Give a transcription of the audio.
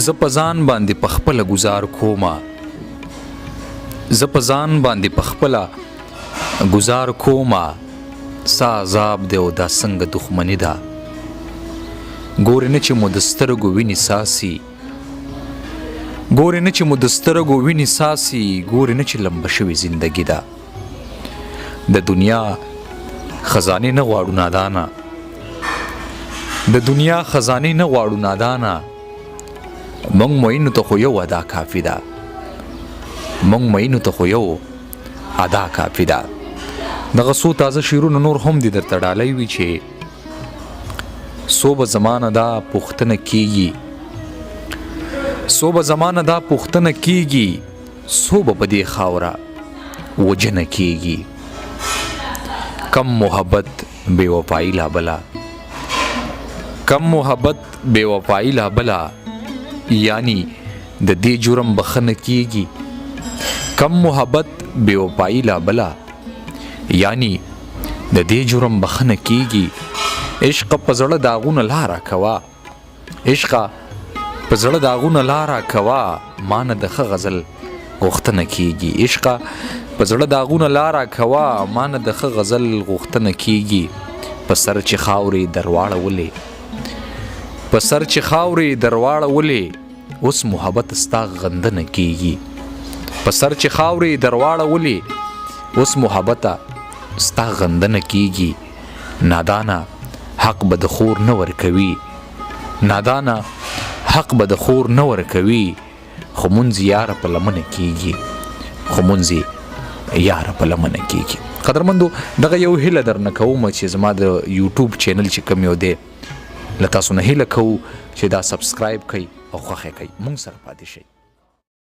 ز په ځان باندې پخپله گزار کوما ز په ځان باندې پخپله گزار کوما سا عذاب دی او دا څنګه دښمني ده ګورې نه چې مو د سترګو وینې ساسي ګورې نه چې مو د سترګو وینې ساسي ګورې نه چې لمبه شوې زندګي ده د دنیا خزانې نه غواړو نادانه د دنیا خزانې نه غواړو نادانه مونږ مینو ته خو یو ادا کافي ده مونږ مینو ته خو یو ادا کافي ده دغه څو تازه شعرونه نور هم دي درته ډالۍ وي چې څو به زمانه دا پوښتنه کیږي څو به زمانه دا پوښتنه کیږي څو به په دې خاوره وجنه کیږي کم محبت بے وفائی لا بلا کم محبت بے وفائی لا بلا یعنی د دې جرم بخنه کیږي کم محبت بے وفائی لا بلا یعنی د دې جرم بخنه کیږي عشق په زړه داغونه لاره کوا عشق په زړه داغونه لاره کوا مان د ښه غزل غوښتنه کیږي عشق په زړه داغونه لاره کوا مان د ښه غزل غوښتنه کیږي په سر چې خاورې درواړه ولې په سر چې خاورې درواړه ولې اوس محبت ستا غندنه کیږي په سر چې خاورې درواړه ولې اوس محبت ستا غندنه کیږي نادانا حق به د خور نه ورکوي نادانا حق به د خور نه ورکوي خو مونځ یاره په لمنه کیږي خو مونځ یاره په لمنه کیږي قدرمندو دغه یو هیله درنه کوم چې زما د یوټیوب چینل چې کوم یو دی له تاسو نه هیله کوو چې دا سبسکرایب کړئ او خوښه کړئ مونږ سره پاتې شئ